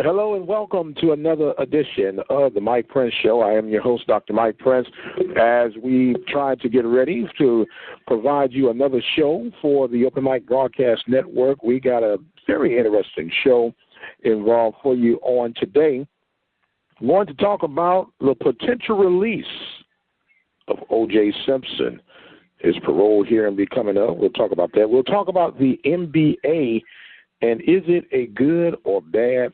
Hello and welcome to another edition of the Mike Prince Show. I am your host, Dr. Mike Prince. As we try to get ready to provide you another show for the Open Mic Broadcast Network, we got a very interesting show involved for you on today. We want to talk about the potential release of O.J. Simpson. His parole hearing be coming up. We'll talk about that. We'll talk about the NBA and is it a good or bad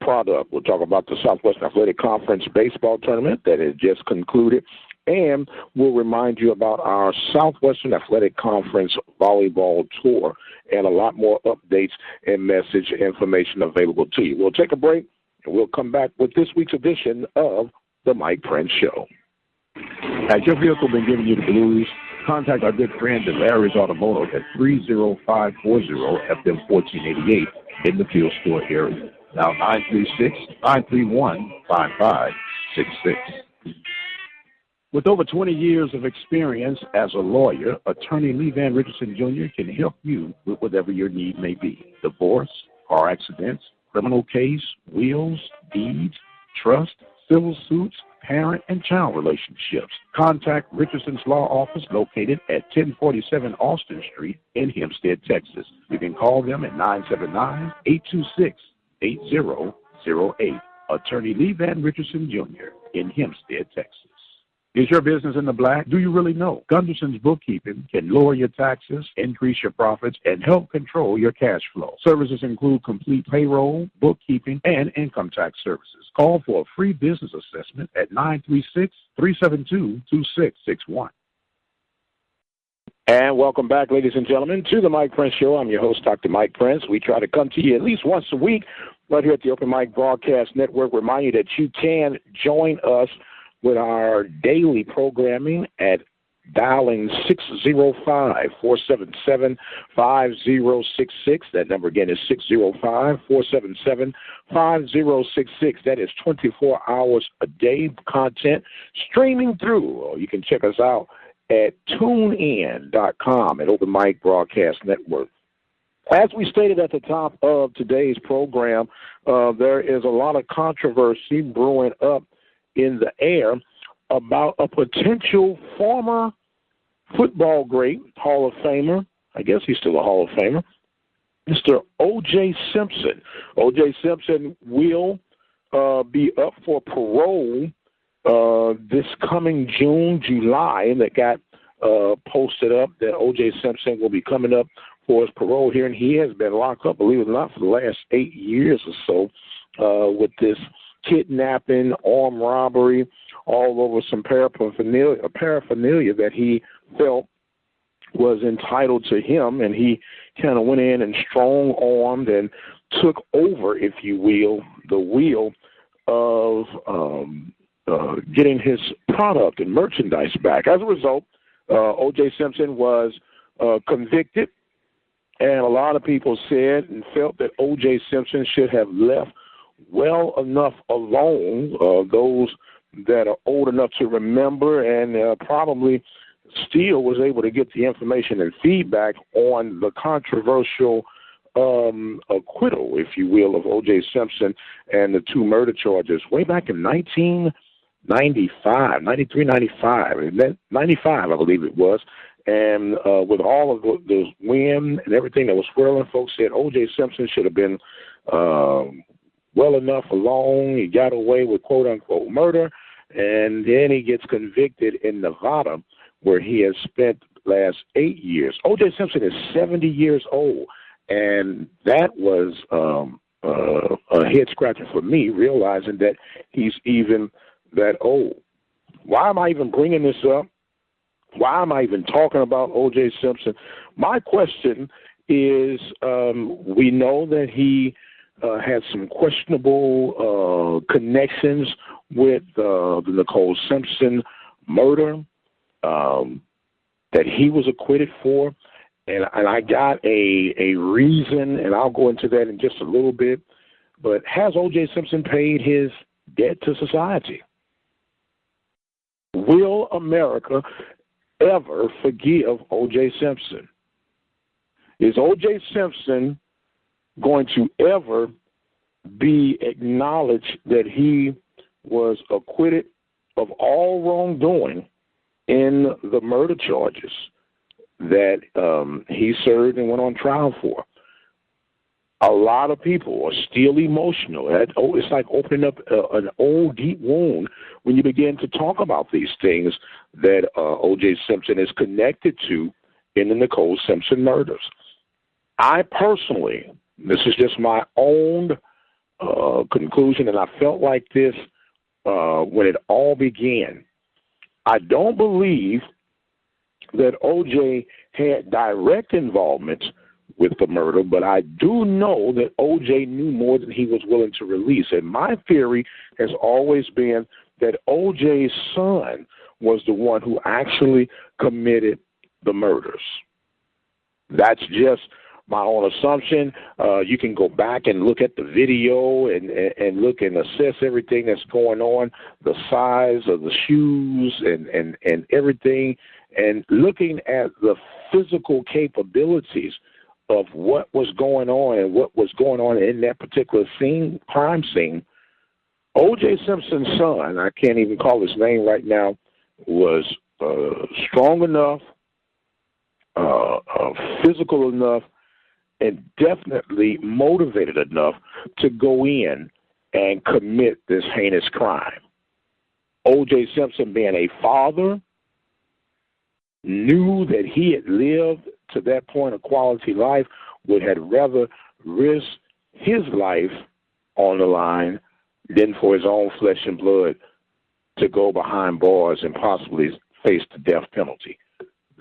product. We'll talk about the Southwestern Athletic Conference baseball tournament that has just concluded, and we'll remind you about our Southwestern Athletic Conference volleyball tour and a lot more updates and message information available to you. We'll take a break, and we'll come back with this week's edition of the Mike Prince Show. Has your vehicle been giving you the blues? Contact our good friend at Larry's Automotive at 30540-FM1488 in the Field Store area. Now 936-931-5566. With over 20 years of experience as a lawyer, attorney Lee Van Richardson Jr. can help you with whatever your need may be. Divorce, car accidents, criminal case, wills, deeds, trust, civil suits, parent and child relationships. Contact Richardson's Law Office located at 1047 Austin Street in Hempstead, Texas. You can call them at 979-826-8008. Attorney Lee Van Richardson Jr. in Hempstead, Texas. Is your business in the black? Do you really know? Gunderson's Bookkeeping can lower your taxes, increase your profits, and help control your cash flow. Services include complete payroll, bookkeeping, and income tax services. Call for a free business assessment at 936-372-2661. And welcome back, ladies and gentlemen, to the Mike Prince Show. I'm your host, Dr. Mike Prince. We try to come to you at least once a week right here at the Open Mic Broadcast Network. Remind you that you can join us with our daily programming at dialing 605-477-5066. That number again is 605-477-5066. That is 24 hours a day content streaming through. You can check us out at tunein.com at Open Mic Broadcast Network. As we stated at the top of today's program, there is a lot of controversy brewing up in the air about a potential former football great, Hall of Famer, I guess he's still a Hall of Famer, Mr. O.J. Simpson. O.J. Simpson will be up for parole this coming June, July, and it got posted up that O.J. Simpson will be coming up for his parole here, and he has been locked up, believe it or not, for the last 8 years or so with this kidnapping, armed robbery, all over some paraphernalia that he felt was entitled to him, and he kind of went in and strong-armed and took over, if you will, the wheel of getting his product and merchandise back. As a result, O.J. Simpson was convicted, and a lot of people said and felt that O.J. Simpson should have left well enough alone, those that are old enough to remember, and probably still was able to get the information and feedback on the controversial acquittal, if you will, of O.J. Simpson and the two murder charges way back in 1995, 93, 95, and then 95, I believe it was. And with all of the wind and everything that was swirling, folks said O.J. Simpson should have been well enough alone. He got away with quote-unquote murder, and then he gets convicted in Nevada, where he has spent the last 8 years. O.J. Simpson is 70 years old, and that was a head-scratcher for me, realizing that he's even that old. Why am I even bringing this up? Why am I even talking about O.J. Simpson? My question is, we know that he had some questionable connections with the Nicole Simpson murder that he was acquitted for. And I got a reason, and I'll go into that in just a little bit. But has O.J. Simpson paid his debt to society? Will America ever forgive O.J. Simpson? Is O.J. Simpson going to ever be acknowledged that he was acquitted of all wrongdoing in the murder charges that he served and went on trial for. A lot of people are still emotional. It's like opening up an old, deep wound when you begin to talk about these things that O.J. Simpson is connected to in the Nicole Simpson murders. I personally, this is just my own conclusion, and I felt like this when it all began. I don't believe that O.J. had direct involvement with the murder, but I do know that O.J. knew more than he was willing to release. And my theory has always been that O.J.'s son was the one who actually committed the murders. That's just my own assumption. You can go back and look at the video and look and assess everything that's going on, the size of the shoes and everything, and looking at the physical capabilities of what was going on and what was going on in that particular scene, crime scene. O.J. Simpson's son, I can't even call his name right now, was strong enough, physical enough, and definitely motivated enough to go in and commit this heinous crime. O.J. Simpson, being a father, knew that he had lived to that point of quality life, would have rather risk his life on the line than for his own flesh and blood to go behind bars and possibly face the death penalty.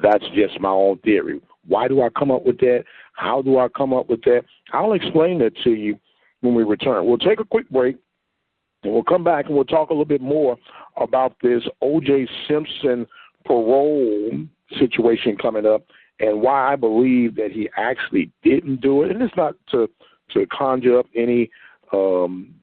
That's just my own theory. Why do I come up with that? How do I come up with that? I'll explain that to you when we return. We'll take a quick break, and we'll come back and we'll talk a little bit more about this O.J. Simpson parole situation coming up and why I believe that he actually didn't do it. And it's not to conjure up any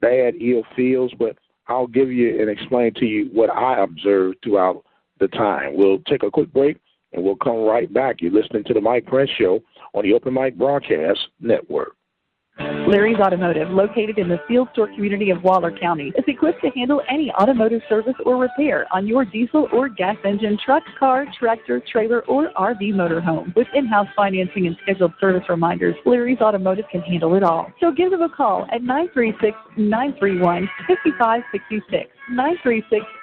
bad, ill feels, but I'll give you and explain to you what I observed throughout the time. We'll take a quick break, and we'll come right back. You're listening to the Mike Prince Show on the Open Mic Broadcast Network. Larry's Automotive, located in the field store community of Waller County, is equipped to handle any automotive service or repair on your diesel or gas engine, truck, car, tractor, trailer, or RV motorhome. With in-house financing and scheduled service reminders, Larry's Automotive can handle it all. So give them a call at 936-931-5566.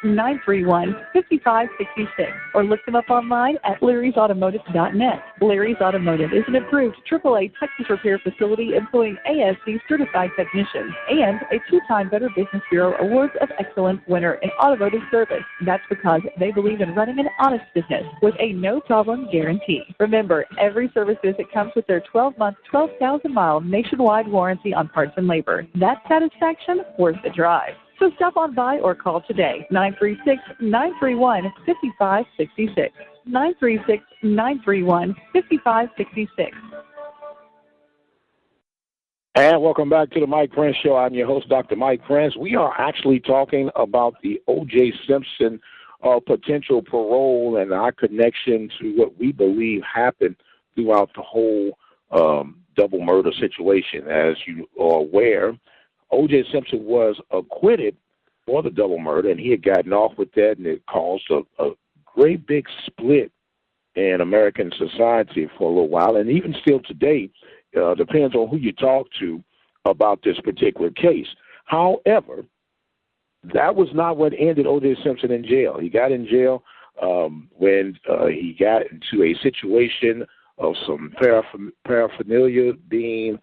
936-931-5566, or look them up online at larrysautomotive.net. Larry's Automotive is an approved AAA Texas repair facility employing ASC certified technicians and a 2-time Better Business Bureau Awards of Excellence winner in automotive service. That's because they believe in running an honest business with a no-problem guarantee. Remember, every service visit comes with their 12-month, 12,000-mile nationwide warranty on parts and labor. That satisfaction worth the drive. So stop on by or call today, 936-931-5566. 936-931-5566. And welcome back to the Mike Prince Show. I'm your host, Dr. Mike Prince. We are actually talking about the O.J. Simpson potential parole and our connection to what we believe happened throughout the whole double murder situation. As you are aware, O.J. Simpson was acquitted for the double murder, and he had gotten off with that, and it caused a great big split in American society for a little while, and even still today, depends on who you talk to about this particular case. However, that was not what ended O.J. Simpson in jail. He got in jail when he got into a situation of some paraphernalia being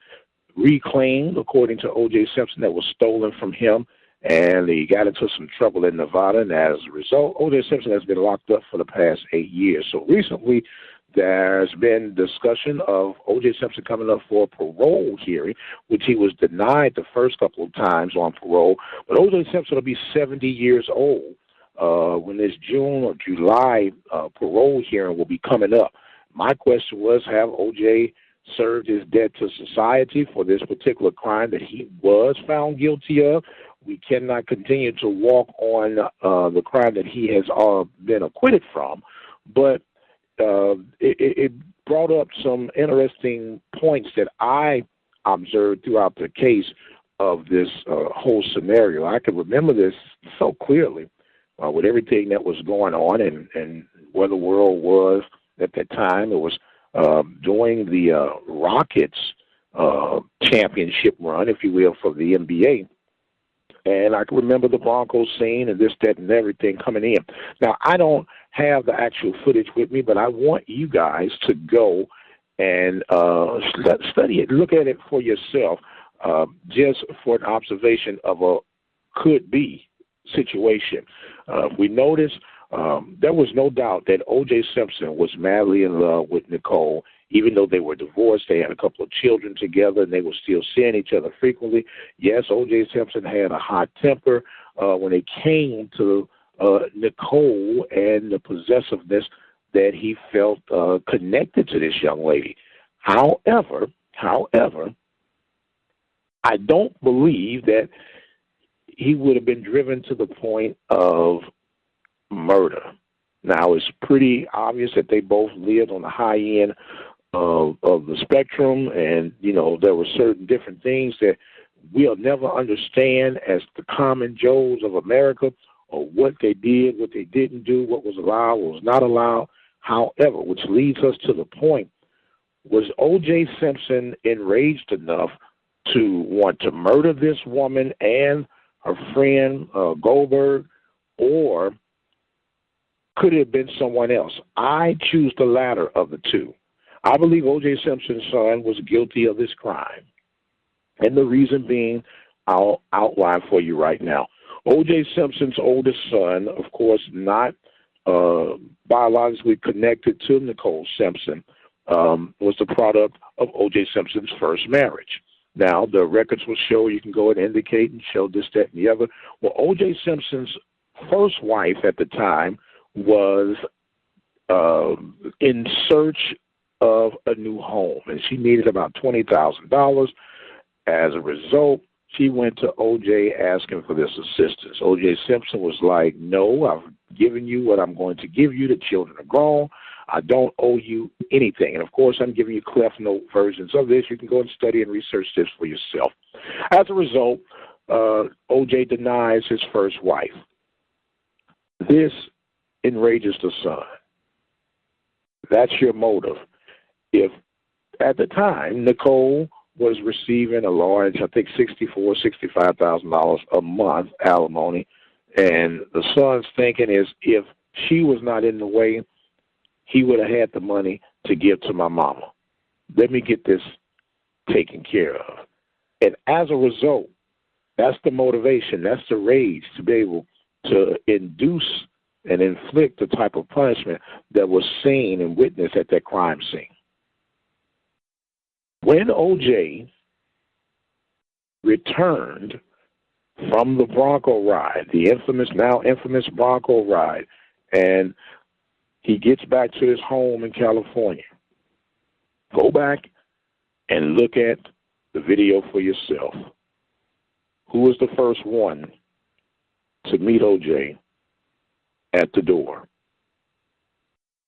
reclaimed, according to O.J. Simpson, that was stolen from him, and he got into some trouble in Nevada, and as a result, O.J. Simpson has been locked up for the past 8 years. So recently, there's been discussion of O.J. Simpson coming up for a parole hearing, which he was denied the first couple of times on parole, but O.J. Simpson will be 70 years old when this June or July parole hearing will be coming up. My question was, have O.J. served his debt to society for this particular crime that he was found guilty of? We cannot continue to walk on the crime that he has been acquitted from, but it brought up some interesting points that I observed throughout the case of this whole scenario. I can remember this so clearly with everything that was going on and where the world was at that time. It was during the Rockets championship run, if you will, for the NBA. And I can remember the Broncos scene and this, that, and everything coming in. Now, I don't have the actual footage with me, but I want you guys to go and study it. Look at it for yourself, just for an observation of a could-be situation. We noticed there was no doubt that O.J. Simpson was madly in love with Nicole. Even though they were divorced, they had a couple of children together, and they were still seeing each other frequently. Yes, O.J. Simpson had a hot temper when it came to Nicole and the possessiveness that he felt connected to this young lady. However, I don't believe that he would have been driven to the point of murder. Now, it's pretty obvious that they both lived on the high end of the spectrum, and, you know, there were certain different things that we'll never understand as the common Joes of America, or what they did, what they didn't do, what was allowed, what was not allowed. However, which leads us to the point, was O.J. Simpson enraged enough to want to murder this woman and her friend Goldberg, or could it have been someone else? I choose the latter of the two. I believe O.J. Simpson's son was guilty of this crime. And the reason being, I'll outline for you right now. O.J. Simpson's oldest son, of course, not biologically connected to Nicole Simpson, was the product of O.J. Simpson's first marriage. Now, the records will show, you can go and indicate and show this, that, and the other. Well, O.J. Simpson's first wife at the time was in search of a new home, and she needed about $20,000. As a result, she went to O.J. asking for this assistance. O.J. Simpson was like, no, I've given you what I'm going to give you. The children are grown. I don't owe you anything. And, of course, I'm giving you Cliff Note versions of this. You can go and study and research this for yourself. As a result, O.J. denies his first wife. This enrages the son. That's your motive. If at the time Nicole was receiving a large, I think $64,000, $65,000 a month alimony, and the son's thinking is, if she was not in the way, he would have had the money to give to my mama. Let me get this taken care of. And as a result, that's the motivation, that's the rage to be able to induce and inflict the type of punishment that was seen and witnessed at that crime scene. When O.J. returned from the Bronco ride, the now infamous Bronco ride, and he gets back to his home in California, go back and look at the video for yourself. Who was the first one to meet O.J. at the door?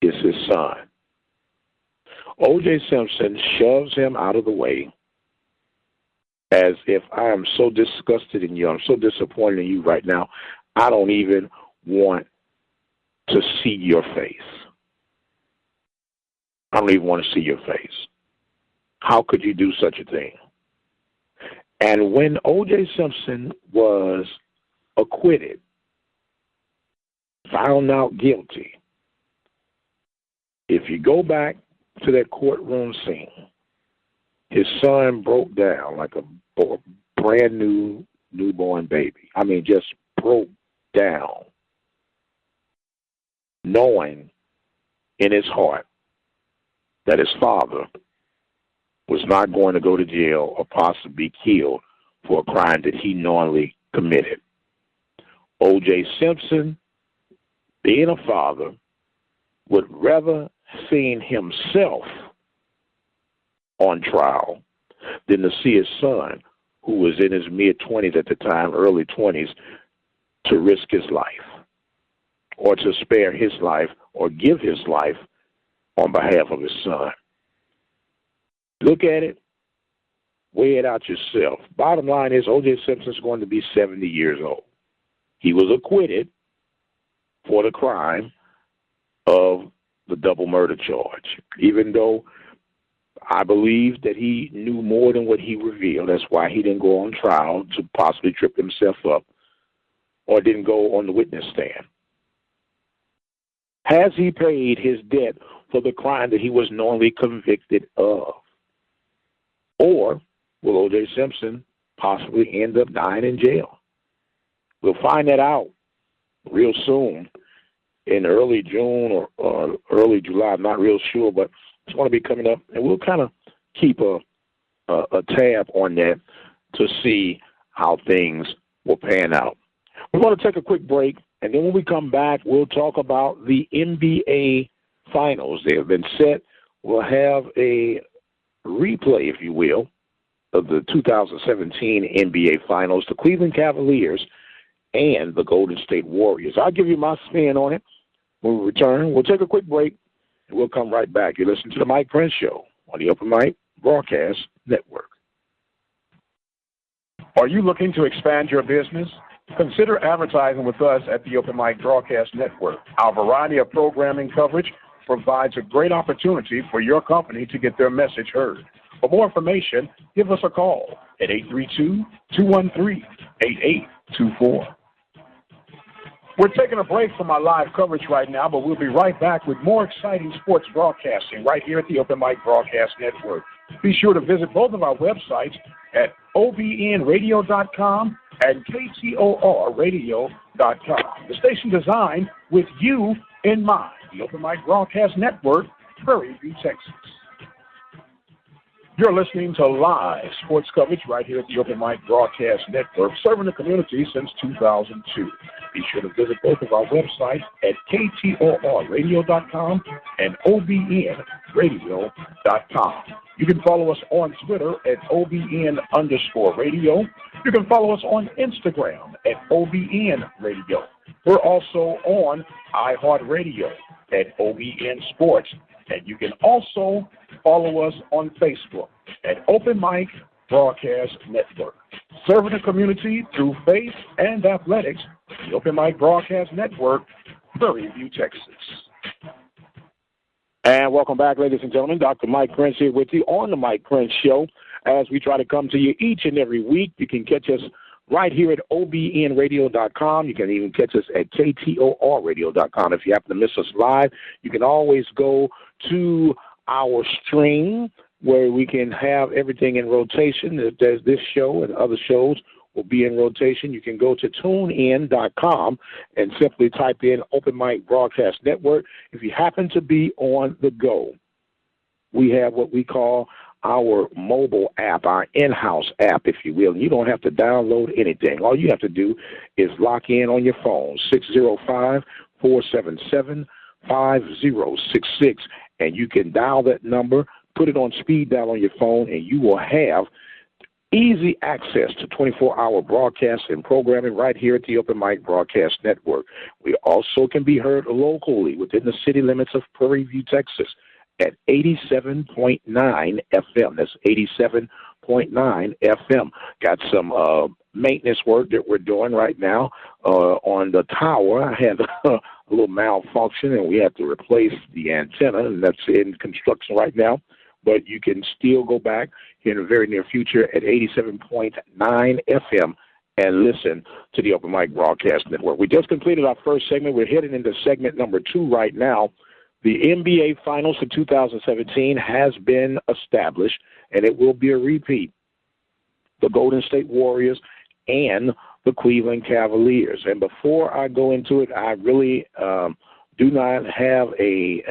It's his son. O.J. Simpson shoves him out of the way as if, I am so disgusted in you, I'm so disappointed in you right now, I don't even want to see your face. I don't even want to see your face. How could you do such a thing? And when O.J. Simpson was acquitted, found out guilty, if you go back to that courtroom scene, his son broke down like a brand new newborn baby. I mean, just broke down, knowing in his heart that his father was not going to go to jail or possibly be killed for a crime that he knowingly committed. O.J. Simpson, being a father, would rather seen himself on trial than to see his son, who was in his mid-20s at the time, early 20s, to risk his life or to spare his life or give his life on behalf of his son. Look at it Weigh it out yourself. Bottom line is O.J. Simpson is going to be 70 years old. He was acquitted for the crime of the double murder charge, even though I believe that he knew more than what he revealed. That's why he didn't go on trial, to possibly trip himself up, or didn't go on the witness stand. Has he paid his debt for the crime that he was knowingly convicted of? Or will O.J. Simpson possibly end up dying in jail? We'll find that out real soon, in early June or early July. I'm not real sure, but it's going to be coming up, and we'll kind of keep a tab on that to see how things will pan out. We're going to take a quick break, and then when we come back, we'll talk about the NBA Finals. They have been set. We'll have a replay, if you will, of the 2017 NBA Finals, the Cleveland Cavaliers and the Golden State Warriors. I'll give you my spin on it when we return. We'll take a quick break, and we'll come right back. You're listening to the Mike Prince Show on the Open Mic Broadcast Network. Are you looking to expand your business? Consider advertising with us at the Open Mic Broadcast Network. Our variety of programming coverage provides a great opportunity for your company to get their message heard. For more information, give us a call at 832-213-8824. We're taking a break from our live coverage right now, but we'll be right back with more exciting sports broadcasting right here at the Open Mic Broadcast Network. Be sure to visit both of our websites at OBN-Radio.com and KTOR-Radio.com. The station designed with you in mind. The Open Mic Broadcast Network, Prairie View, Texas. You're listening to live sports coverage right here at the Open Mic Broadcast Network, serving the community since 2002. Be sure to visit both of our websites at KTOR-Radio.com and OBN-Radio.com. You can follow us on Twitter at OBN_radio. You can follow us on Instagram at OBN-Radio. We're also on iHeartRadio at OBN Sports. And you can also follow us on Facebook at Open Mic Broadcast Network. Serving the community through faith and athletics, the Open Mic Broadcast Network, Prairie View, Texas. And welcome back, ladies and gentlemen. Dr. Mike Prince here with you on the Mike Prince Show. As we try to come to you each and every week, you can catch us right here at OBNRadio.com. You can even catch us at KTORRadio.com. If you happen to miss us live, you can always go to our stream where we can have everything in rotation. There's this show and other shows will be in rotation. You can go to tunein.com and simply type in Open Mic Broadcast Network. If you happen to be on the go, we have what we call our mobile app, our in-house app, if you will. And you don't have to download anything. All you have to do is lock in on your phone, 605-477-5066, and you can dial that number, put it on speed dial on your phone, and you will have easy access to 24-hour broadcasts and programming right here at the Open Mic Broadcast Network. We also can be heard locally within the city limits of Prairie View, Texas, at 87.9 FM. That's 87.9 FM. Got some maintenance work that we're doing right now on the tower. I had a little malfunction, and we had to replace the antenna, and that's in construction right now. But you can still go back in the very near future at 87.9 FM and listen to the Open Mic Broadcast Network. We just completed our first segment. We're heading into segment number 2 right now. The NBA Finals for 2017 has been established, and it will be a repeat. The Golden State Warriors and the Cleveland Cavaliers. And before I go into it, I really do not have a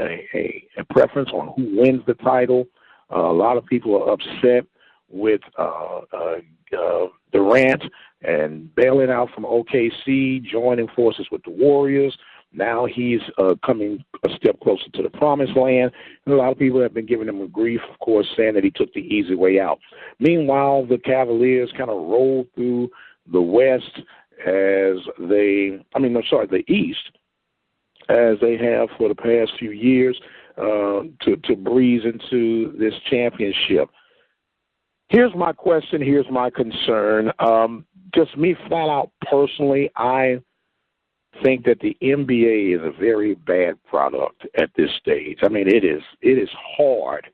preference on who wins the title. A lot of people are upset with Durant and bailing out from OKC, joining forces with the Warriors. Now he's coming a step closer to the promised land. And a lot of people have been giving him a grief, of course, saying that he took the easy way out. Meanwhile, the Cavaliers kind of rolled through the West the East, as they have for the past few years, to breeze into this championship. Here's my question. Here's my concern. Just me flat out personally, I think that the NBA is a very bad product at this stage. I mean, it is hard,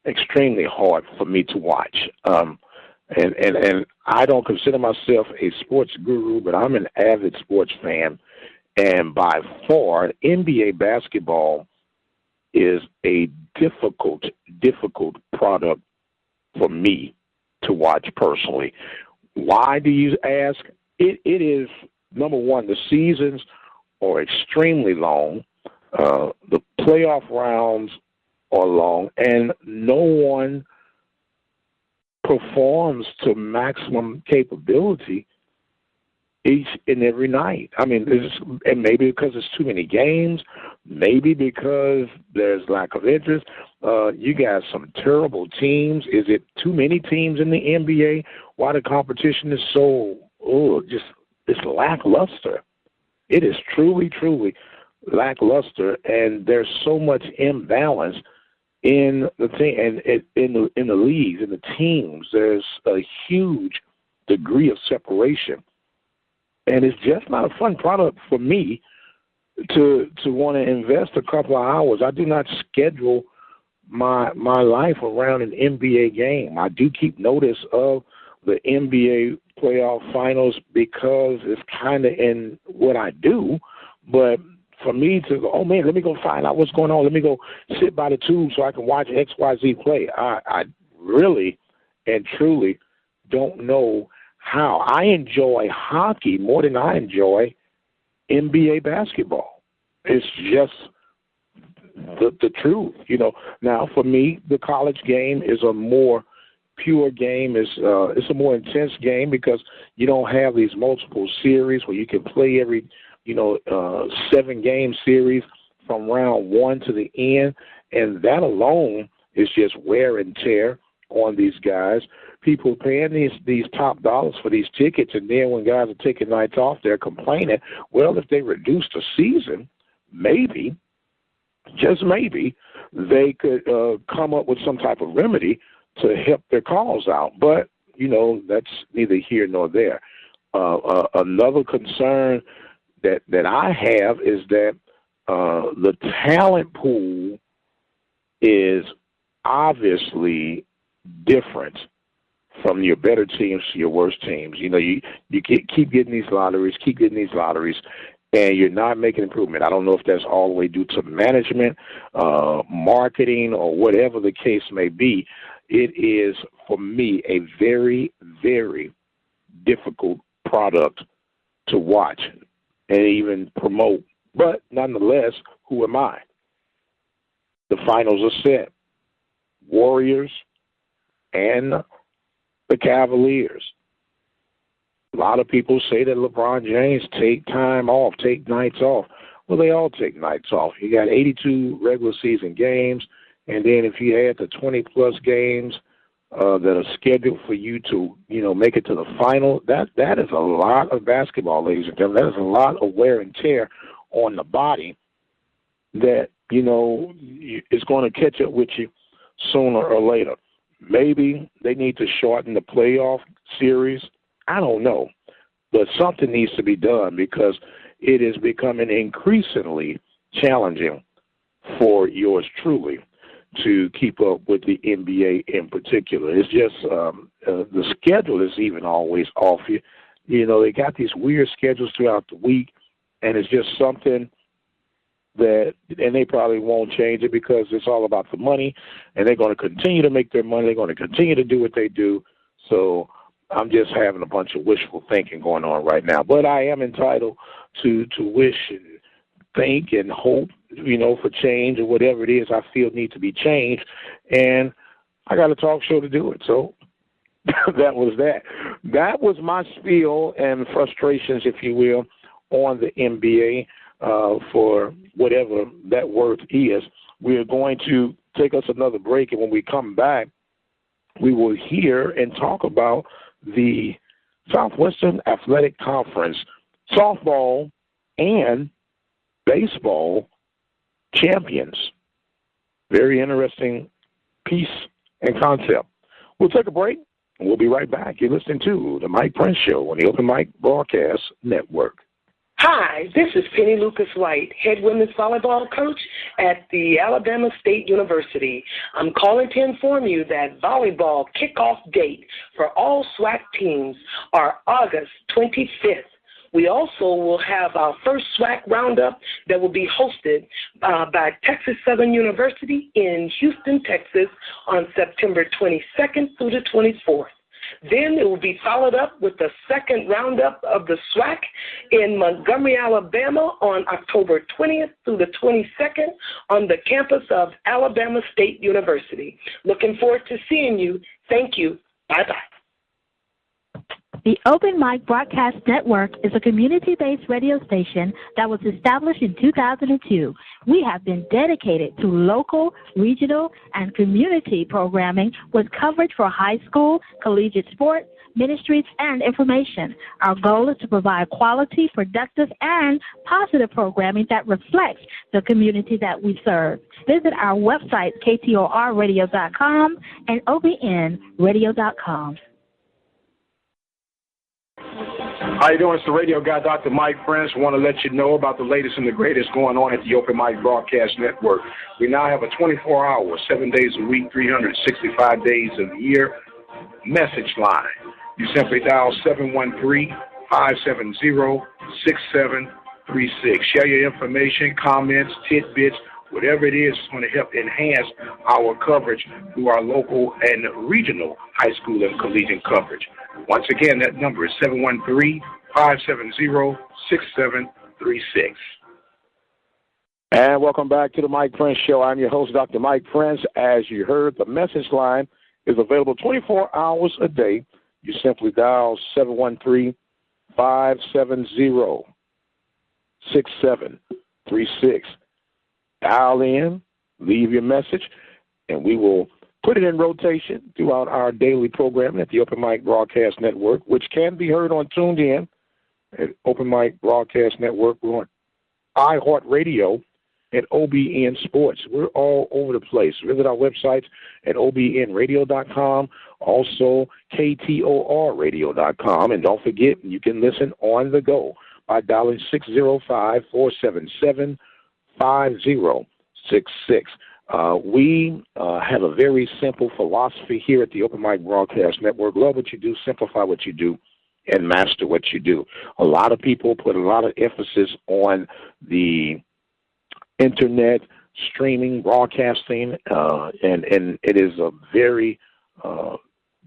extremely hard for me to watch. And I don't consider myself a sports guru, but I'm an avid sports fan. And by far, NBA basketball is a difficult product for me to watch personally. Why do you ask? It is, number one, the seasons are extremely long. The playoff rounds are long, and no one performs to maximum capability each and every night. I mean, and maybe because it's too many games, maybe because there's lack of interest. You got some terrible teams. Is it too many teams in the NBA? Why the competition is so, it's lackluster. It is truly, truly lackluster, and there's so much imbalance in the thing, and in the leagues, in the teams. There's a huge degree of separation. And it's just not a fun product for me to want to invest a couple of hours. I do not schedule my life around an NBA game. I do keep notice of the NBA playoff finals because it's kind of in what I do. But for me to go, oh, man, let me go find out what's going on. Let me go sit by the tube so I can watch XYZ play. I really and truly don't know how. I enjoy hockey more than I enjoy NBA basketball. It's just the truth, you know. Now, for me, the college game is a more pure game. It's a more intense game because you don't have these multiple series where you can play every, 7-game series from round one to the end, and that alone is just wear and tear on these guys. People paying these top dollars for these tickets, and then when guys are taking nights off, they're complaining. Well, if they reduce the season, maybe, just maybe, they could come up with some type of remedy to help their cause out. But, that's neither here nor there. Another concern that I have is that the talent pool is obviously different from your better teams to your worst teams. You keep getting these lotteries, and you're not making improvement. I don't know if that's all the way due to management, marketing, or whatever the case may be. It is, for me, a very, very difficult product to watch and even promote. But nonetheless, who am I? The finals are set. Warriors and the Cavaliers. A lot of people say that LeBron James take nights off. Well, they all take nights off. You got 82 regular season games, and then if you add the 20-plus games that are scheduled for you to, make it to the final, that is a lot of basketball, ladies and gentlemen. That is a lot of wear and tear on the body that, is going to catch up with you sooner or later. Maybe they need to shorten the playoff series. I don't know. But something needs to be done because it is becoming increasingly challenging for yours truly to keep up with the NBA in particular. It's just the schedule is even always off. They got these weird schedules throughout the week, and it's just something that, and they probably won't change it because it's all about the money, and they're going to continue to make their money. They're going to continue to do what they do. So I'm just having a bunch of wishful thinking going on right now. But I am entitled to wish and think and hope, for change or whatever it is I feel needs to be changed. And I got a talk show to do it. So that was that. That was my spiel and frustrations, if you will, on the NBA for whatever that worth is. We are going to take us another break, and when we come back, we will hear and talk about the Southwestern Athletic Conference softball and baseball champions. Very interesting piece and concept. We'll take a break, and we'll be right back. You're listening to The Mike Prince Show on the Open Mic Broadcast Network. Hi, this is Penny Lucas White, head women's volleyball coach at the Alabama State University. I'm calling to inform you that volleyball kickoff date for all SWAC teams are August 25th. We also will have our first SWAC roundup that will be hosted by Texas Southern University in Houston, Texas on September 22nd through the 24th. Then it will be followed up with the second roundup of the SWAC in Montgomery, Alabama on October 20th through the 22nd on the campus of Alabama State University. Looking forward to seeing you. Thank you. Bye-bye. The Open Mic Broadcast Network is a community-based radio station that was established in 2002. We have been dedicated to local, regional, and community programming with coverage for high school, collegiate sports, ministries, and information. Our goal is to provide quality, productive, and positive programming that reflects the community that we serve. Visit our website, ktorradio.com and OBN-Radio.com. How you doing? It's the radio guy, Dr. Mike Prince. I want to let you know about the latest and the greatest going on at the Open Mic Broadcast Network. We now have a 24-hour, 7 days a week, 365 days of the year message line. You simply dial 713-570-6736. Share your information, comments, tidbits, whatever it is going to help enhance our coverage through our local and regional high school and collegiate coverage. Once again, that number is 713-570-6736. And welcome back to the Mike Prince Show. I'm your host, Dr. Mike Prince. As you heard, the message line is available 24 hours a day. You simply dial 713-570-6736. Dial in, leave your message, and we will put it in rotation throughout our daily programming at the Open Mic Broadcast Network, which can be heard on Tuned In at Open Mic Broadcast Network. We're on iHeartRadio and OBN Sports. We're all over the place. Visit our websites at OBN-Radio.com, also KTORradio.com, and don't forget, you can listen on the go by dialing 605-477-5066. We have a very simple philosophy here at the Open Mic Broadcast Network. Love what you do, simplify what you do, and master what you do. A lot of people put a lot of emphasis on the internet, streaming, broadcasting, and it is a very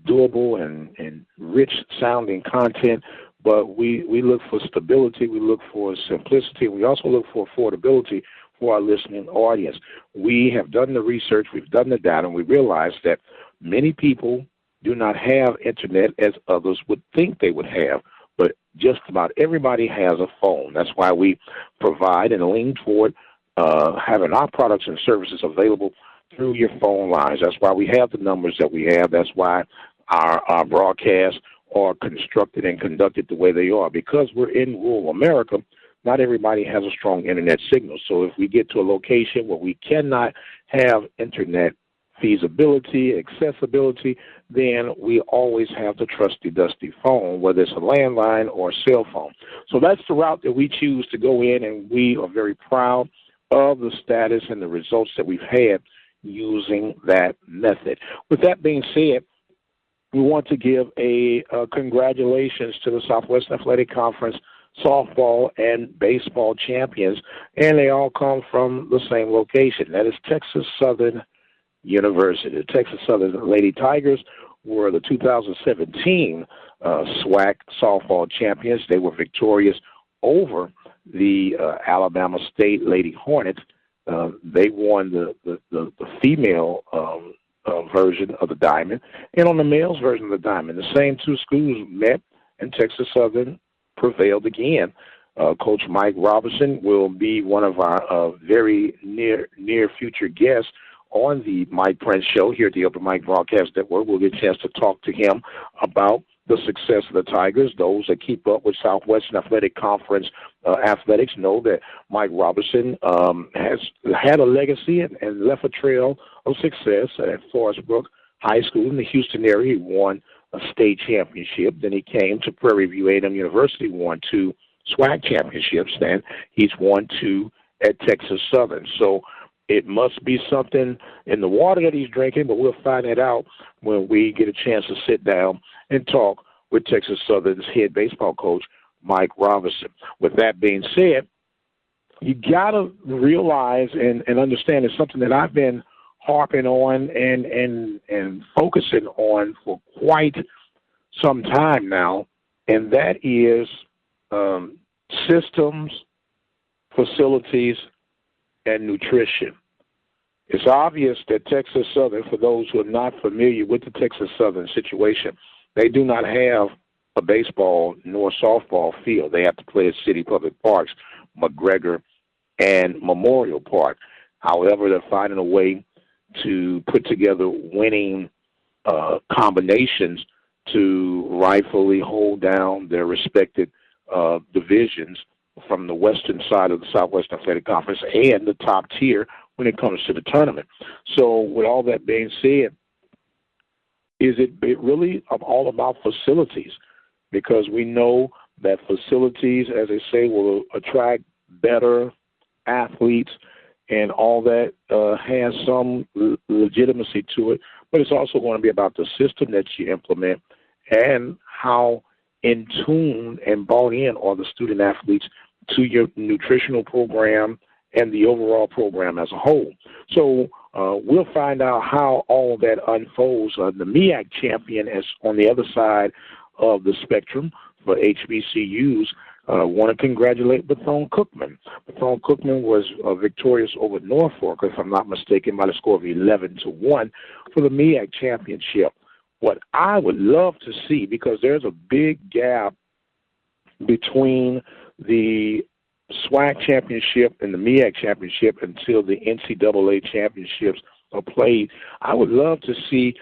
doable and rich-sounding content, but we look for stability, we look for simplicity, we also look for affordability for our listening audience. We have done the research, we've done the data, and we realize that many people do not have internet as others would think they would have, but just about everybody has a phone. That's why we provide and lean toward having our products and services available through your phone lines. That's why we have the numbers that we have. That's why our broadcasts are constructed and conducted the way they are. Because we're in rural America, not everybody has a strong internet signal. So if we get to a location where we cannot have internet feasibility, accessibility, then we always have the trusty, dusty phone, whether it's a landline or a cell phone. So that's the route that we choose to go in, and we are very proud of the status and the results that we've had using that method. With that being said, we want to give a congratulations to the Southwest Athletic Conference softball and baseball champions, and they all come from the same location. That is Texas Southern University. The Texas Southern Lady Tigers were the 2017 SWAC Softball champions. They were victorious over the Alabama State Lady Hornets. They won the female version of the diamond, and on the male's version of the diamond, the same two schools met, and Texas Southern prevailed again. Coach Mike Robertson will be one of our very near future guests on the Mike Prince Show here at the Open Mic Broadcast Network. We'll get a chance to talk to him about the success of the Tigers. Those that keep up with Southwestern Athletic Conference athletics know that Mike Robertson has had a legacy and left a trail of success at Forest Brook high school in the Houston area. He won a state championship. Then he came to Prairie View A&M University, won 2 SWAC championships, and he's won 2 at Texas Southern. So it must be something in the water that he's drinking, but we'll find that out when we get a chance to sit down and talk with Texas Southern's head baseball coach, Mike Robinson. With that being said, you got to realize and understand it's something that I've been harping on and focusing on for quite some time now, and that is systems, facilities, and nutrition. It's obvious that Texas Southern, for those who are not familiar with the Texas Southern situation, they do not have a baseball nor softball field. They have to play at city public parks, McGregor and Memorial Park. However, they're finding a way to put together winning combinations to rightfully hold down their respected divisions from the western side of the Southwest Athletic Conference and the top tier when it comes to the tournament. So with all that being said, is it really all about facilities? Because we know that facilities, as they say, will attract better athletes, and all that has some legitimacy to it. But it's also going to be about the system that you implement and how in tune and bought in are the student athletes to your nutritional program and the overall program as a whole. So we'll find out how all that unfolds. The MEAC champion is on the other side of the spectrum for HBCUs. Want to congratulate Bethune-Cookman. Bethune-Cookman was victorious over Norfolk, if I'm not mistaken, by the score of 11-1 for the MEAC championship. What I would love to see, because there's a big gap between the SWAC championship and the MEAC championship until the NCAA championships are played. I would love to see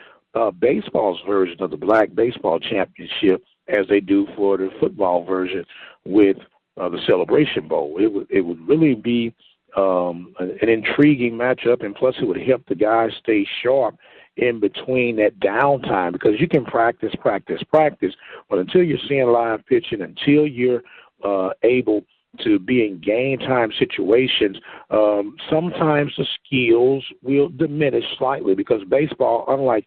baseball's version of the Black Baseball Championship as they do for the football version with the Celebration Bowl. It would really be an intriguing matchup, and plus it would help the guys stay sharp in between that downtime, because you can practice, but until you're seeing live pitching, until you're able to be in game time situations, sometimes the skills will diminish slightly, because baseball, unlike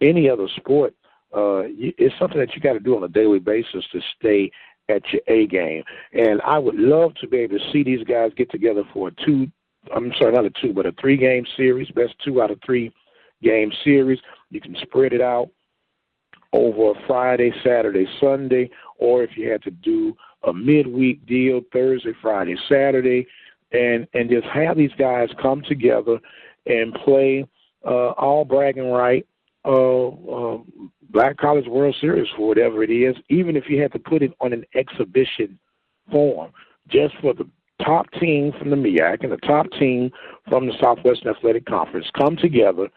any other sport, it's something that you got to do on a daily basis to stay at your A game. And I would love to be able to see these guys get together for a 3-game series, best 2 out of 3 game series. You can spread it out over Friday, Saturday, Sunday, or if you had to do a midweek deal, Thursday, Friday, Saturday, and just have these guys come together and play all bragging right Black College World Series for whatever it is, even if you had to put it on an exhibition form, just for the top team from the MEAC and the top team from the Southwestern Athletic Conference come together,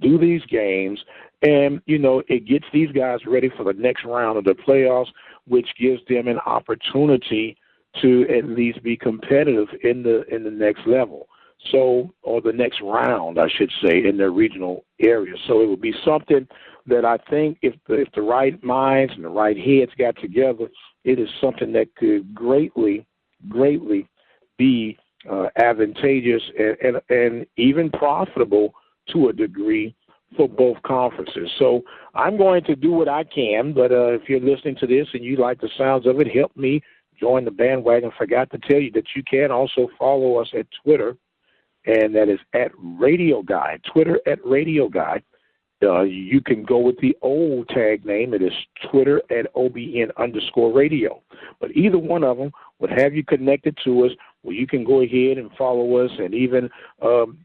do these games, and, it gets these guys ready for the next round of the playoffs, which gives them an opportunity to at least be competitive in the next level. So, or the next round, I should say, in their regional area. So it would be something that I think if the right minds and the right heads got together, it is something that could greatly be advantageous and even profitable to a degree for both conferences. So I'm going to do what I can, but if you're listening to this and you like the sounds of it, help me join the bandwagon. Forgot to tell you that you can also follow us at Twitter, and that is at Radio Guy, Twitter at Radio Guy. You can go with the old tag name. It is Twitter at OBN_radio. But either one of them would have you connected to us, where you can go ahead and follow us and even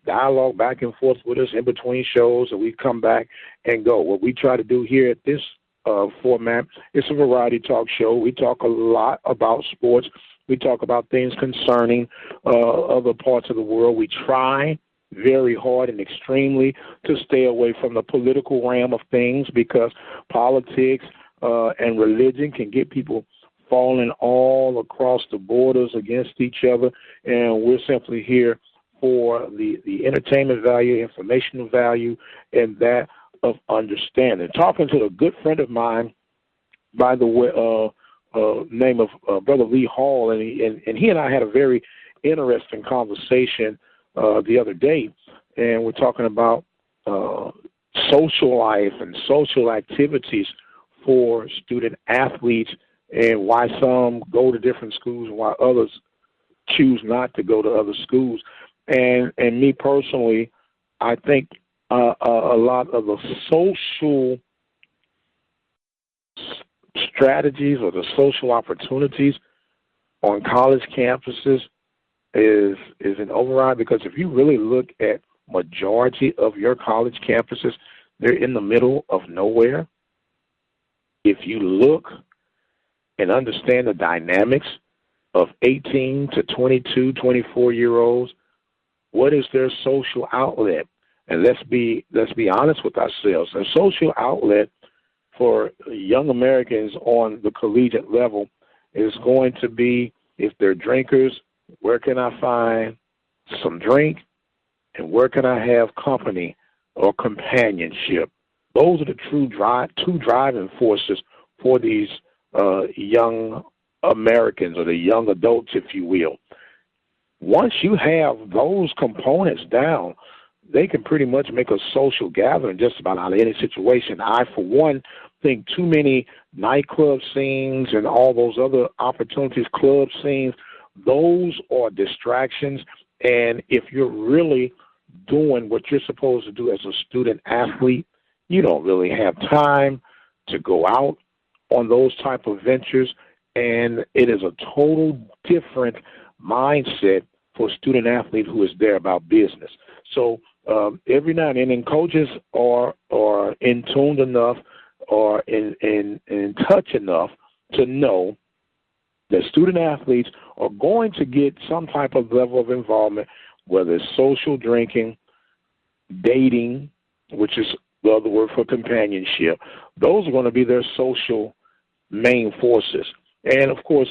dialogue back and forth with us in between shows, and we come back and go. What we try to do here at this format is a variety talk show. We talk a lot about sports. We talk about things concerning other parts of the world. We try very hard and extremely to stay away from the political realm of things, because politics and religion can get people falling all across the borders against each other, and we're simply here for the entertainment value, informational value, and that of understanding. Talking to a good friend of mine by the way, name of Brother Lee Hall, and he and I had a very interesting conversation the other day, and we're talking about social life and social activities for student athletes and why some go to different schools and why others choose not to go to other schools. And me personally, I think a lot of the social strategies or the social opportunities on college campuses is an override, because if you really look at majority of your college campuses, they're in the middle of nowhere. If you look and understand the dynamics of 18 to 22, 24-year-olds, what is their social outlet? And let's be honest with ourselves. A social outlet for young Americans on the collegiate level is going to be, if they're drinkers, where can I find some drink, and where can I have company or companionship? Those are the two driving forces for these young Americans, or the young adults, if you will. Once you have those components down, they can pretty much make a social gathering just about out of any situation. I, for one, think too many nightclub scenes and all those other opportunities, club scenes, those are distractions. And if you're really doing what you're supposed to do as a student athlete, you don't really have time to go out on those type of ventures. And it is a total different mindset for a student athlete who is there about business. So every now and then, coaches are in tune enough or in touch enough to know that student athletes are going to get some type of level of involvement, whether it's social drinking, dating, which is the other word for companionship. Those are going to be their social main forces. And, of course,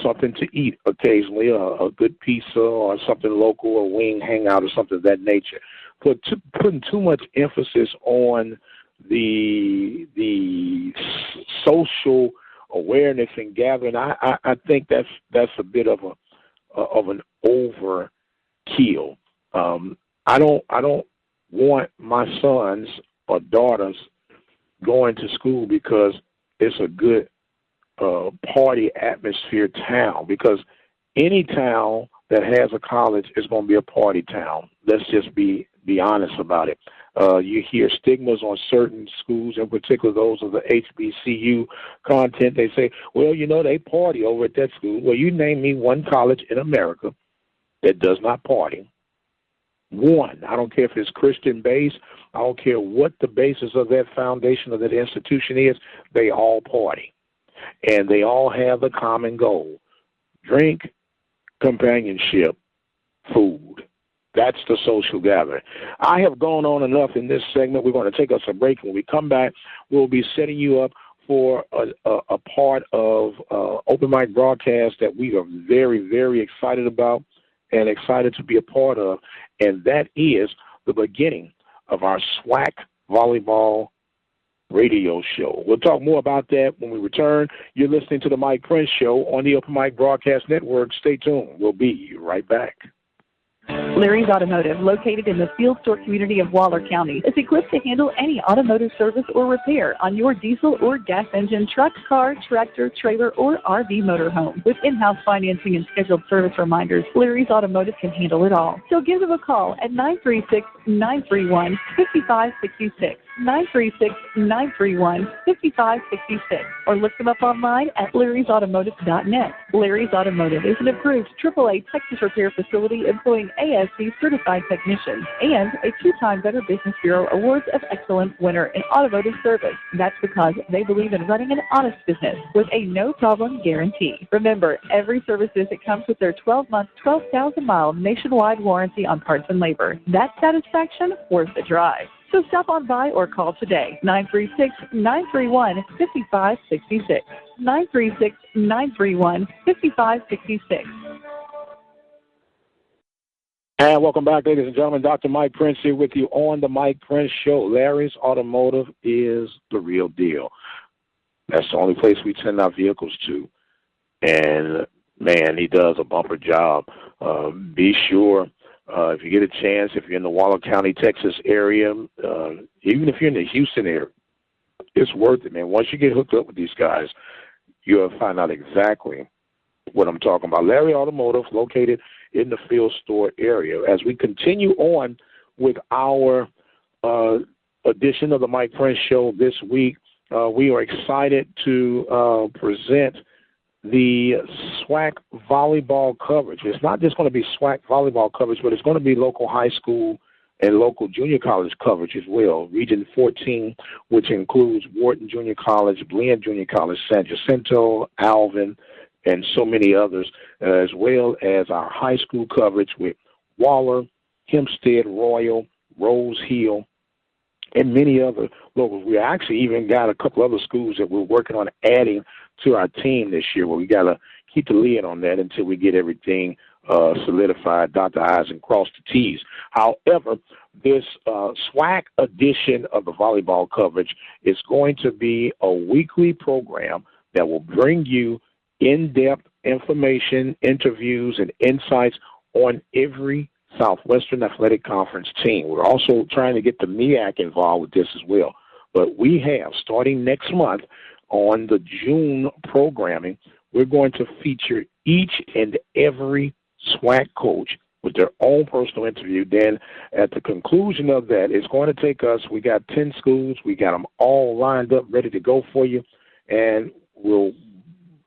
something to eat occasionally, a good pizza or something local, a wing hangout or something of that nature. But putting too much emphasis on the social awareness and gathering, I think that's a bit of an overkill. I don't want my sons or daughters going to school because it's a good party atmosphere town, because any town that has a college is going to be a party town. Let's just be honest about it. You hear stigmas on certain schools, in particular those of the HBCU content. They say, well, they party over at that school. Well, you name me one college in America that does not party. One. I don't care if it's Christian based. I don't care what the basis of that foundation or that institution is. They all party. And they all have a common goal: drink, companionship, food. That's the social gathering. I have gone on enough in this segment. We're going to take us a break. When we come back, we'll be setting you up for a part of open mic broadcast that we are very, very excited about and excited to be a part of, and that is the beginning of our SWAC Volleyball radio show. We'll talk more about that when we return. You're listening to the Mike Prince Show on the Open Mic Broadcast Network. Stay tuned. We'll be right back. Larry's Automotive, located in the Field Store community of Waller County, is equipped to handle any automotive service or repair on your diesel or gas engine, truck, car, tractor, trailer, or RV motorhome. With in-house financing and scheduled service reminders, Larry's Automotive can handle it all. So give them a call at 936-931-5566. 936-931-5566, or look them up online at larrysautomotive.net. Larry's Automotive is an approved AAA Texas repair facility employing ASC certified technicians and a 2-time Better Business Bureau Awards of Excellence winner in automotive service. That's because they believe in running an honest business with a no-problem guarantee. Remember, every service visit comes with their 12-month, 12,000-mile nationwide warranty on parts and labor. That satisfaction worth the drive. So stop on by or call today, 936-931-5566, 936-931-5566. And welcome back, ladies and gentlemen. Dr. Mike Prince here with you on the Mike Prince Show. Larry's Automotive is the real deal. That's the only place we send our vehicles to. And, man, he does a bumper job. Be sure, if you get a chance, if you're in the Waller County, Texas area, even if you're in the Houston area, it's worth it, man. Once you get hooked up with these guys, you'll find out exactly what I'm talking about. Larry Automotive, located in the Field Store area. As we continue on with our edition of the Mike Prince Show this week, we are excited to present the SWAC Volleyball coverage. It's not just going to be SWAC Volleyball coverage, but it's going to be local high school and local junior college coverage as well. Region 14, which includes Wharton Junior College, Glenn Junior College, San Jacinto, Alvin, and so many others, as well as our high school coverage with Waller, Hempstead, Royal, Rose Hill, and many other locals. We actually even got a couple other schools that we're working on adding to our team this year, where we got to keep the lid on that until we get everything solidified, dot the I's and cross the T's. However, this SWAC edition of the volleyball coverage is going to be a weekly program that will bring you in-depth information, interviews, and insights on every Southwestern Athletic Conference team. We're also trying to get the MEAC involved with this as well. But we have, starting next month on the June programming, we're going to feature each and every SWAC coach with their own personal interview. Then at the conclusion of that, it's going to take us, we got 10 schools, we got them all lined up, ready to go for you, and we'll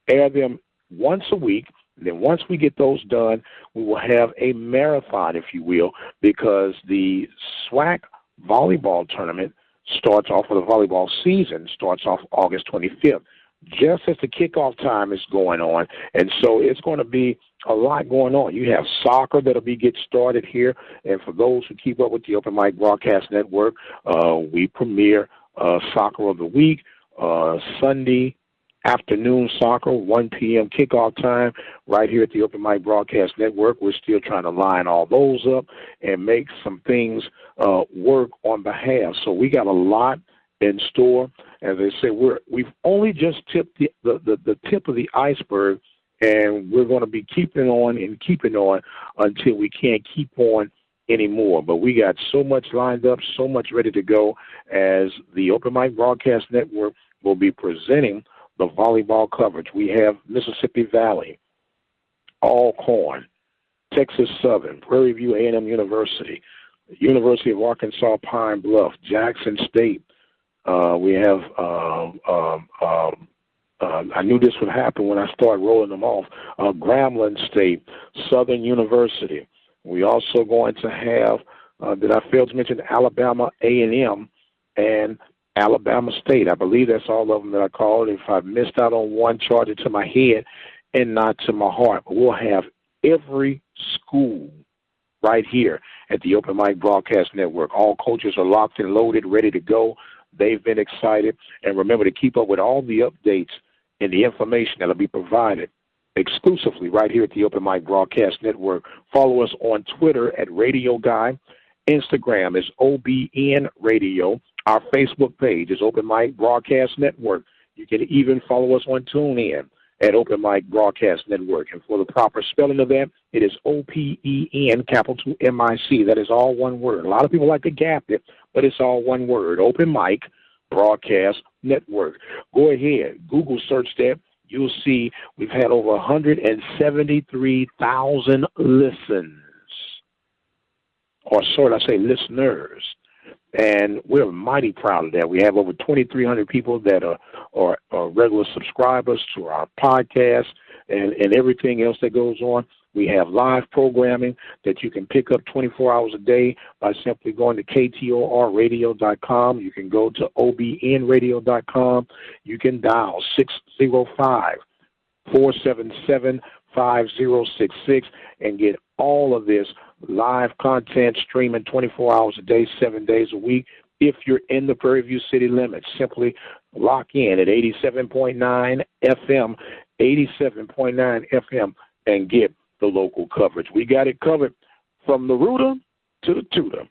air them once a week. Then once we get those done, we will have a marathon, if you will, because the SWAC volleyball tournament starts off, or the volleyball season starts off August 25th, just as the kickoff time is going on. And so it's going to be a lot going on. You have soccer that'll get started here. And for those who keep up with the Open Mic Broadcast Network, we premiere Soccer of the Week, Sunday afternoon soccer, 1 p.m. kickoff time, right here at the Open Mic Broadcast Network. We're still trying to line all those up and make some things work on behalf. So we got a lot in store. As I say, we've only just tipped the tip of the iceberg, and we're going to be keeping on until we can't keep on anymore. But we got so much lined up, so much ready to go, as the Open Mic Broadcast Network will be presenting the volleyball coverage. We have Mississippi Valley, Alcorn, Texas Southern, Prairie View A&M University, University of Arkansas Pine Bluff, Jackson State. We have, I knew this would happen when I started rolling them off, Grambling State, Southern University. We also going to have, did I fail to mention Alabama A&M and Alabama State? I believe that's all of them that I called. If I missed out on one, charge it to my head and not to my heart. But we'll have every school right here at the Open Mic Broadcast Network. All coaches are locked and loaded, ready to go. They've been excited. And remember to keep up with all the updates and the information that will be provided exclusively right here at the Open Mic Broadcast Network. Follow us on Twitter at Radio Guy. Instagram is OBN-Radio. Our Facebook page is Open Mic Broadcast Network. You can even follow us on TuneIn at Open Mic Broadcast Network. And for the proper spelling of that, it is OPEN, capital MIC. That is all one word. A lot of people like to gap it, but it's all one word. Open Mic Broadcast Network. Go ahead, Google search that. You'll see we've had over 173,000 listens. Or so I say listeners. And we're mighty proud of that. We have over 2,300 people that are regular subscribers to our podcast and everything else that goes on. We have live programming that you can pick up 24 hours a day by simply going to KTORradio.com. You can go to OBN-Radio.com. You can dial 605-477-5066 and get all of this live content streaming 24 hours a day, 7 days a week. If you're in the Prairie View city limits, simply lock in at 87.9 FM, 87.9 FM, and get the local coverage. We got it covered from the rooter to the tutor.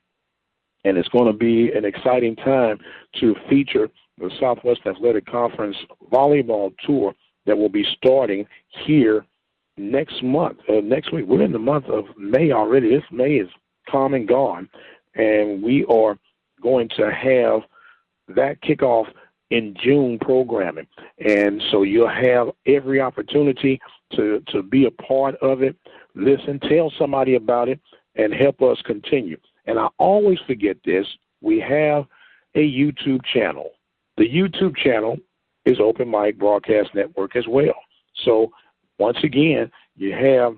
And it's going to be an exciting time to feature the Southwest Athletic Conference volleyball tour that will be starting here next week. We're in the month of May already. This May is come and gone, and we are going to have that kickoff in June programming. And so you'll have every opportunity to be a part of it. Listen, tell somebody about it, and help us continue. And I always forget this. We have a YouTube channel. The YouTube channel is Open Mic Broadcast Network as well. So once again, you have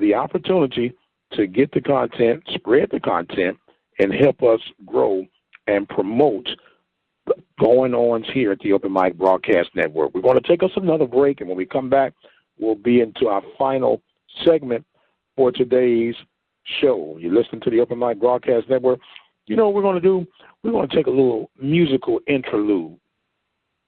the opportunity to get the content, spread the content, and help us grow and promote going on here at the Open Mic Broadcast Network. We're going to take us another break, and when we come back, we'll be into our final segment for today's show. You listen to the Open Mic Broadcast Network. You know what we're going to do? We're going to take a little musical interlude.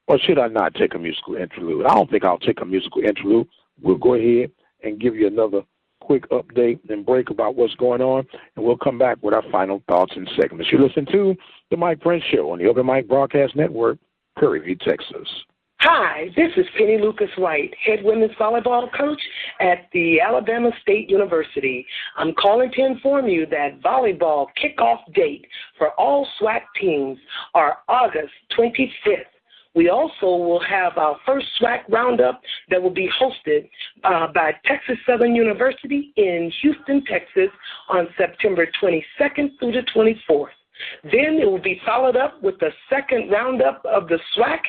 Or should I not take a musical interlude? I don't think I'll take a musical interlude. We'll go ahead and give you another quick update and break about what's going on, and we'll come back with our final thoughts and segments. You listen to The Mike Prince Show on the Open Mic Broadcast Network, Prairie View, Texas. Hi, this is Penny Lucas White, head women's volleyball coach at the Alabama State University. I'm calling to inform you that volleyball kickoff date for all SWAC teams are August 25th. We also will have our first SWAC roundup that will be hosted by Texas Southern University in Houston, Texas on September 22nd through the 24th. Then it will be followed up with the second roundup of the SWAC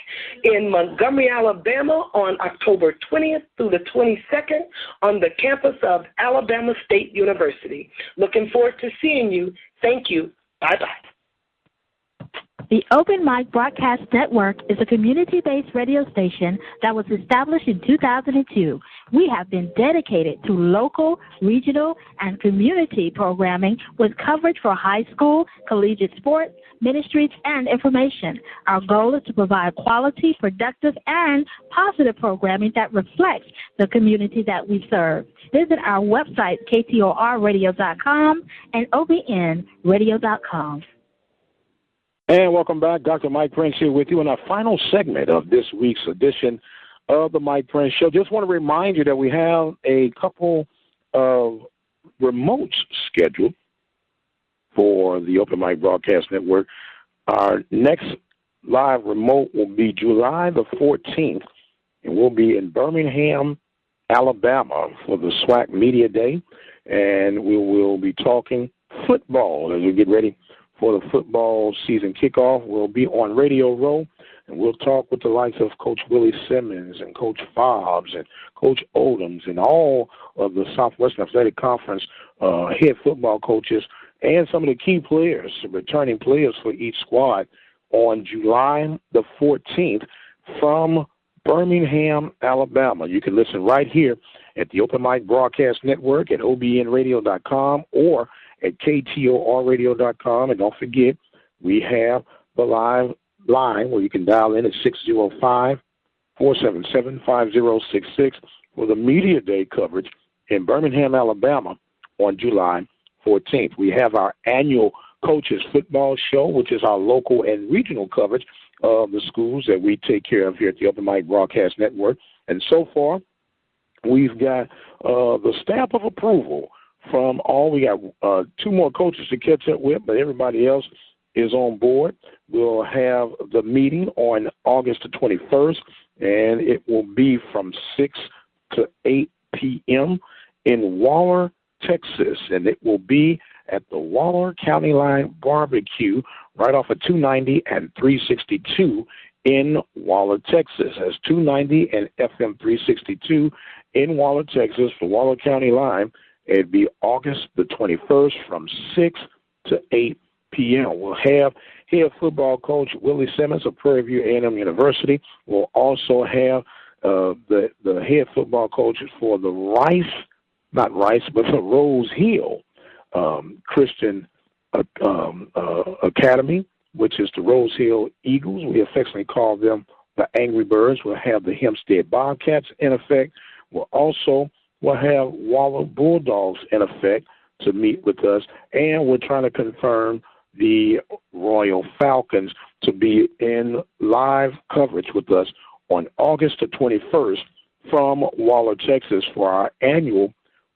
in Montgomery, Alabama on October 20th through the 22nd on the campus of Alabama State University. Looking forward to seeing you. Thank you. Bye-bye. The Open Mic Broadcast Network is a community-based radio station that was established in 2002. We have been dedicated to local, regional, and community programming with coverage for high school, collegiate sports, ministries, and information. Our goal is to provide quality, productive, and positive programming that reflects the community that we serve. Visit our website, ktorradio.com and OBN-Radio.com. And welcome back. Dr. Mike Prince here with you in our final segment of this week's edition of the Mike Prince Show. Just want to remind you that we have a couple of remotes scheduled for the Open Mic Broadcast Network. Our next live remote will be July the 14th, and we'll be in Birmingham, Alabama for the SWAC Media Day, and we will be talking football as we get ready for the football season kickoff. We'll be on Radio Row, and we'll talk with the likes of Coach Willie Simmons and Coach Fobbs and Coach Odoms and all of the Southwestern Athletic Conference head football coaches and some of the key players, returning players for each squad on July the 14th from Birmingham, Alabama. You can listen right here at the Open Mic Broadcast Network at OBN-Radio.com or at KTORradio.com. And don't forget, we have the live line where you can dial in at 605-477-5066 for the Media Day coverage in Birmingham, Alabama on July 14th. We have our annual Coaches Football Show, which is our local and regional coverage of the schools that we take care of here at the Open Mic Broadcast Network. And so far, we've got the stamp of approval from all. We got two more coaches to catch up with, but everybody else is on board. We'll have the meeting on August the 21st, and it will be from 6 to 8 p.m. in Waller, Texas, and it will be at the Waller County Line Barbecue right off of 290 and 362 in Waller, Texas. That's 290 and FM 362 in Waller, Texas, for Waller County Line. It'd be August the 21st from 6 to 8 p.m. We'll have head football coach Willie Simmons of Prairie View A&M University. We'll also have the head football coaches for the Rose Hill Christian Academy, which is the Rose Hill Eagles. We affectionately call them the Angry Birds. We'll have the Hempstead Bobcats in effect. We'll have Waller Bulldogs in effect to meet with us, and we're trying to confirm the Royal Falcons to be in live coverage with us on August the 21st from Waller, Texas for our annual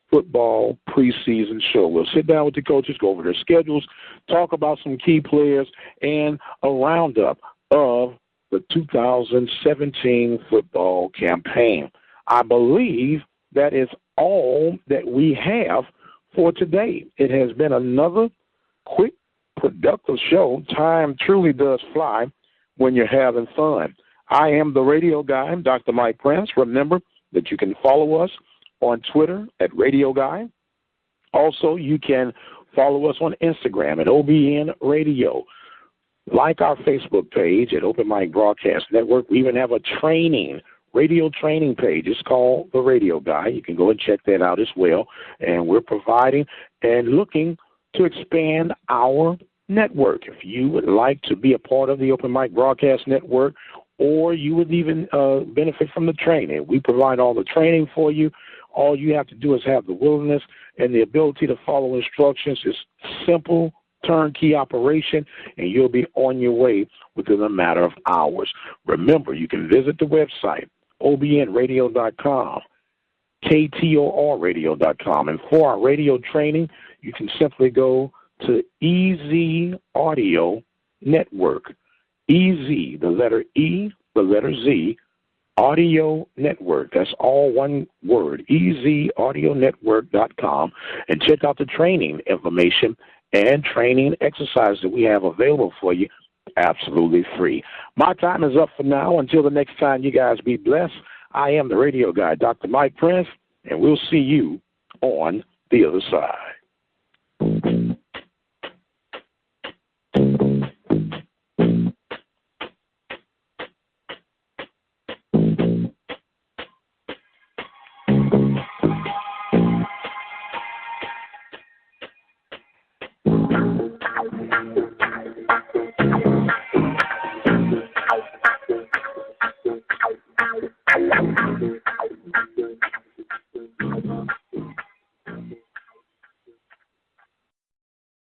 football preseason show. We'll sit down with the coaches, go over their schedules, talk about some key players, and a roundup of the 2017 football campaign. I believe that is all that we have for today. It has been another quick, productive show. Time truly does fly when you're having fun. I am the radio guy, Dr. Mike Prince. Remember that you can follow us on Twitter at Radio Guy. Also, you can follow us on Instagram at OBN-Radio. Like our Facebook page at Open Mic Broadcast Network. We even have a radio training page. It's called The Radio Guy. You can go and check that out as well. And we're providing and looking to expand our network. If you would like to be a part of the Open Mic Broadcast Network, or you would even benefit from the training, we provide all the training for you. All you have to do is have the willingness and the ability to follow instructions. It's simple, turnkey operation, and you'll be on your way within a matter of hours. Remember, you can visit the website, OBNRadio.com, KTORradio.com. And for our radio training, you can simply go to EZ Audio Network. EZ, the letter E, the letter Z, Audio Network. That's all one word, EZAudioNetwork.com. And check out the training information and training exercises that we have available for you absolutely free. My time is up for now. Until the next time, you guys be blessed. I am the radio guy, Dr. Mike Prince, and we'll see you on the other side.